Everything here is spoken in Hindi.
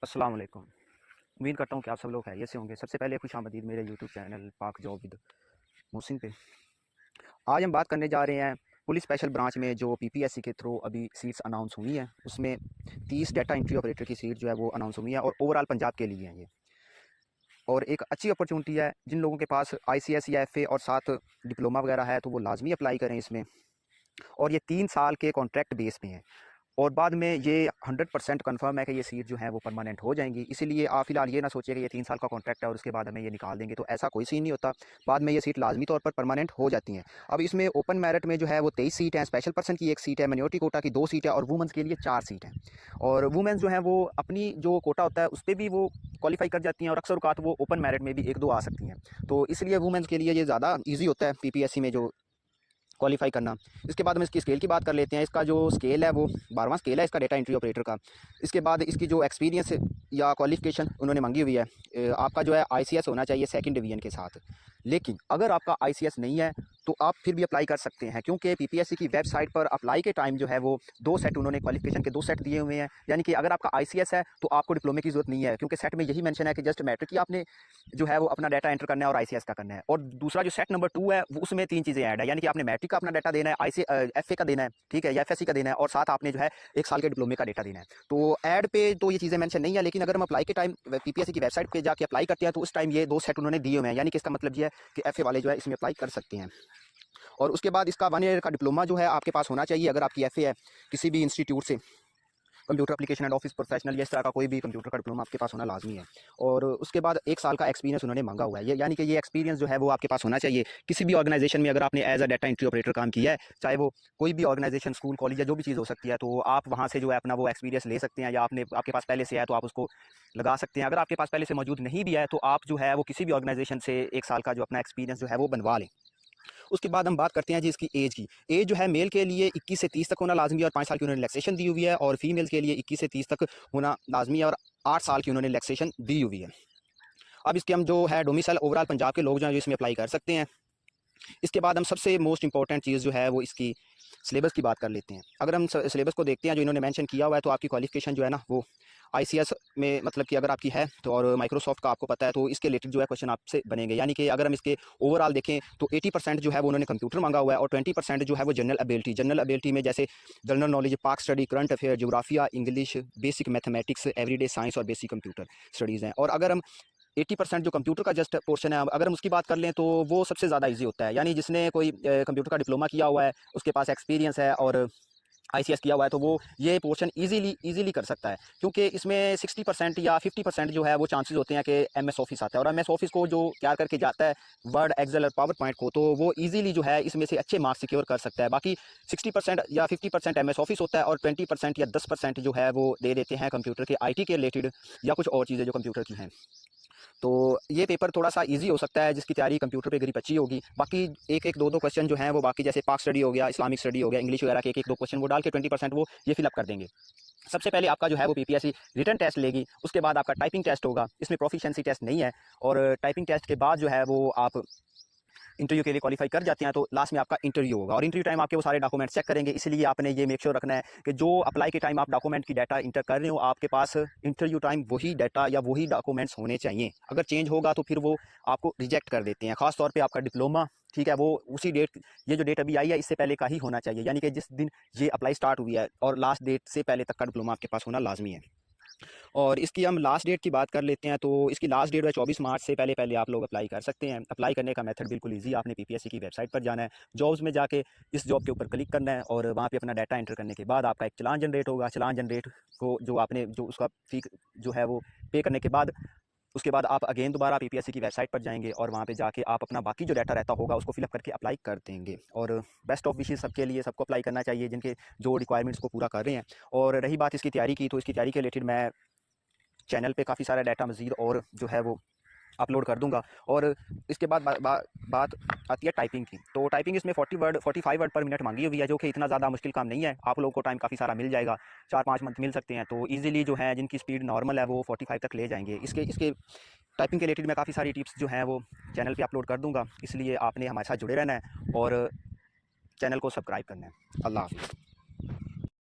अस्सलाम वालेकुम। उम्मीद करता हूँ कि आप सब लोग खैरियत से होंगे। सबसे पहले खुशामदीद मेरे यूट्यूब चैनल पाक जॉब विद मोहसिन पे। आज हम बात करने जा रहे हैं पुलिस स्पेशल ब्रांच में जो पीपीएससी के थ्रू अभी सीट्स अनाउंस हुई हैं, उसमें 30 डाटा एंट्री ऑपरेटर की सीट जो है वो अनाउंस हुई है और ओवरऑल पंजाब के लिए है ये। और एक अच्छी अपॉर्चुनिटी है, जिन लोगों के पास आईसीएस या एफए और साथ डिप्लोमा वगैरह है तो वो लाजमी अप्लाई करें इसमें। और ये 3 साल के कॉन्ट्रैक्ट बेस पे हैं और बाद में ये 100% कन्फर्म है कि ये सीट जो है वो परमानेंट हो जाएंगी। इसीलिए आप फिलहाल ये ना सोचिए कि ये 3 साल का कॉन्ट्रैक्ट है और उसके बाद हमें ये निकाल देंगे, तो ऐसा कोई सीन नहीं होता। बाद में ये सीट लाजमी तौर पर परमानेंट हो जाती हैं। अब इसमें ओपन मेरिट में जो है वो 23 सीट हैं, स्पेशल पर्सन की 1 सीट है, माइनॉरिटी कोटा की 2 सीट है और वुमेंस के लिए 4 सीट हैं। और वुमेंस जो हैं वो अपनी जो कोटा होता है उस पर भी वो क्वालिफाई कर जाती हैं और अक्सर औकात वो ओपन मेरिट में भी 1-2 आ सकती हैं। तो इसलिए वुमेंस के लिए ये ज़्यादा ईजी होता है पीपीएससी में जो क्वालिफाई करना। इसके बाद हम इसकी स्केल की बात कर लेते हैं। इसका जो स्केल है वो 12वां स्केल है इसका डाटा एंट्री ऑपरेटर का। इसके बाद इसकी जो एक्सपीरियंस या क्वालिफिकेशन उन्होंने मांगी हुई है, आपका जो है आईसीएस होना चाहिए 2nd डिवीजन के साथ। लेकिन अगर आपका आईसीएस नहीं है तो आप फिर भी अप्लाई कर सकते हैं, क्योंकि पीपीएससी की वेबसाइट पर अप्लाई के टाइम जो है वो 2 सेट उन्होंने क्वालिफिकेशन के 2 सेट दिए हुए हैं। यानी कि अगर आपका आईसीएस है तो आपको डिप्लोमे की जरूरत नहीं है, क्योंकि सेट में यही मेंशन है कि जस्ट मैट्रिक की आपने जो है वो अपना डाटा एंटर करना है और आईसीएस का करना है। और दूसरा जो सेट नंबर 2 है वो उसमें 3 चीज़ें ऐड है, यानी कि आपने मैट्रिक का अपना डाटा देना है, एफए का देना है, ठीक है, या एफएससी का देना है, और साथ आपने जो है 1 साल के डिप्लोमे का डाटा देना है। तो ऐड पे तो ये चीज़ें मेंशन नहीं है, लेकिन अगर हम अप्लाई के टाइम पीपीएससी की वेबसाइट पे जाके अप्लाई करते हैं तो उस टाइम ये 2 सेट उन्होंने दिए हुए हैं। यानी कि इसका मतलब ये है कि एफए वाले जो है इसमें अप्लाई कर सकते हैं। और उसके बाद इसका 1 ईयर का डिप्लोमा जो है आपके पास होना चाहिए। अगर आपकी एफए है किसी भी इंस्टीट्यूट से, computer application and office professional, या इस तरह का कोई भी कंप्यूटर का डिप्लोमा आपके पास होना लाजमी है। और उसके बाद 1 साल का एक्सपीरियंस उन्होंने मांगा हुआ है, ये यानी कि ये एक्सपीरियंस जो है वो आपके पास होना चाहिए किसी भी ऑर्गेनाइजेशन में। अगर आपने as a data entry operator काम किया है, चाहे वो कोई भी ऑर्गेनाइजेशन, स्कूल, कॉलेज या जो भी चीज़ हो सकती है, तो आप वहाँ से जो है अपना वो एक्सपीरियंस ले सकते हैं, या आपके पास पहले से है तो आप उसको लगा सकते हैं। अगर आपके पास पहले से मौजूद नहीं भी है तो आप जो है वो किसी भी ऑर्गेनाइजेशन से 1 साल का जो अपना एक्सपीरियंस जो है वो बनवा लें। उसके बाद हम बात करते हैं जी इसकी एज की। एज जो है मेल के लिए 21 से 30 तक होना लाजमी है और 5 साल की उन्होंने रिलैक्सेशन दी हुई है, और फीमेल के लिए 21 से 30 तक होना लाजमी है और 8 साल की उन्होंने रिलैक्सेशन दी हुई है। अब इसके हम जो है डोमिसाइल ओवरऑल पंजाब के लोग जो हैं जो इसमें अप्लाई कर सकते हैं। इसके बाद हम सबसे मोस्ट इंपॉर्टेंट चीज़ जो है वो इसकी सिलेबस की बात कर लेते हैं। अगर हम सिलेबस को देखते हैं जो इन्होंने मेंशन किया हुआ है, तो आपकी क्वालिफिकेशन जो है ना वो आईसीएस में, मतलब कि अगर आपकी है तो, और माइक्रोसॉफ्ट का आपको पता है, तो इसके रिलेटेड जो है क्वेश्चन आपसे बनेंगे। यानी कि अगर हम इसके ओवरऑल देखें तो 80% जो है वो उन्होंने कंप्यूटर मांगा हुआ है और 20% जो है वो जनरल एबिलिटी में, जैसे जनरल नॉलेज, पाक study, current affair, geography, English, basic mathematics, everyday science और बेसिक कंप्यूटर स्टडीज़ हैं। और अगर हम 80% जो कंप्यूटर का जस्ट पोर्शन है, अगर हम उसकी बात कर लें तो वो सबसे ज़्यादा ईजी होता है। यानी जिसने कोई कंप्यूटर का डिप्लोमा किया हुआ है, उसके पास एक्सपीरियंस है और आईसीएस किया हुआ है, तो वो ये पोर्शन इजीली कर सकता है, क्योंकि इसमें 60% या 50% जो है वो चांसेस होते हैं कि एमएस ऑफिस आता है, और एमएस ऑफिस को जो तैयार करके जाता है वर्ड, एक्सेल और पावर पॉइंट को, तो वो इजीली जो है इसमें से अच्छे मार्क्स सिक्योर कर सकता है। बाकी 60% या 50% एमएस ऑफिस होता है और 20% या 10% जो है वो दे देते हैं कंप्यूटर के आईटी के रिलेटेड या कुछ और चीज़ें जो कंप्यूटर की हैं। तो ये पेपर थोड़ा सा इजी हो सकता है जिसकी तैयारी कंप्यूटर पे करीब अच्छी होगी। बाकी एक दो क्वेश्चन जो हैं वो बाकी, जैसे पाक स्टडी हो गया, इस्लामिक स्टडी हो गया, इंग्लिश वगैरह के एक दो क्वेश्चन वो डाल के 20% वो ये फिलअप कर देंगे। सबसे पहले आपका जो है वो पीपीएससी रिटन टेस्ट लेगी, उसके बाद आपका टाइपिंग टेस्ट होगा। इसमें प्रोफिशिएंसी टेस्ट नहीं है, और टाइपिंग टेस्ट के बाद जो है वो आप इंटरव्यू के लिए क्वालिफाई कर जाते हैं तो लास्ट में आपका इंटरव्यू होगा, और इंटरव्यू टाइम आपके वो सारे डॉक्यूमेंट चेक करेंगे। इसलिए आपने ये मेक श्योर रखना है कि जो अप्लाई के टाइम आप डॉक्यूमेंट की डाटा इंटर कर रहे हो, आपके पास इंटरव्यू टाइम वही डाटा या वही डॉक्यूमेंट्स होने चाहिए। अगर चेंज होगा तो फिर वो आपको रिजेक्ट कर देते हैं। खास तौर पे आपका डिप्लोमा, ठीक है, वो उसी डेट, ये जो डेट अभी आई है इससे पहले का ही होना चाहिए, यानी कि जिस दिन ये अप्लाई स्टार्ट हुई है और लास्ट डेट से पहले तक का डिप्लोमा आपके पास होना लाजमी है। और इसकी हम लास्ट डेट की बात कर लेते हैं, तो इसकी लास्ट डेट है 24 मार्च से पहले पहले आप लोग अप्लाई कर सकते हैं। अप्लाई करने का मेथड बिल्कुल ईजी, आपने पीपीएससी की वेबसाइट पर जाना है, जॉब्स में जाके इस जॉब के ऊपर क्लिक करना है, और वहाँ पे अपना डाटा एंटर करने के बाद आपका एक चालान जनरेट होगा। चालान जनरेट को जो आपने जो उसका फी जो है वो पे करने के बाद, उसके बाद आप अगेन दोबारा पीपीएससी की वेबसाइट पर जाएंगे और वहाँ पे जाके आप अपना बाकी जो डाटा रहता होगा उसको फिलअप करके अप्लाई कर देंगे। और बेस्ट ऑफ विशेज़ सबके लिए, सबको अप्लाई करना चाहिए जिनके जो रिक्वायरमेंट्स को पूरा कर रहे हैं। और रही बात इसकी तैयारी की, तो इसकी तैयारी के रिलेटेड मैं चैनल पे काफ़ी सारा डाटा मज़ीद और जो है वो अपलोड कर दूंगा। और इसके बाद बात आती है टाइपिंग की। तो टाइपिंग इसमें 45 वर्ड पर मिनट मांगी हुई है, जो कि इतना ज़्यादा मुश्किल काम नहीं है। आप लोगों को टाइम काफ़ी सारा मिल जाएगा, 4-5 मंथ मिल सकते हैं, तो ईजिली जो है जिनकी स्पीड नॉर्मल है वो 45 तक ले जाएंगे। इसके इसके टाइपिंग के रिलेटेड मैं काफ़ी सारी टिप्स जो हैं वो चैनल पर अपलोड कर दूँगा, इसलिए आपने हमारे साथ जुड़े रहना है और चैनल को सब्सक्राइब करना है। अल्लाह हाफ़िज़।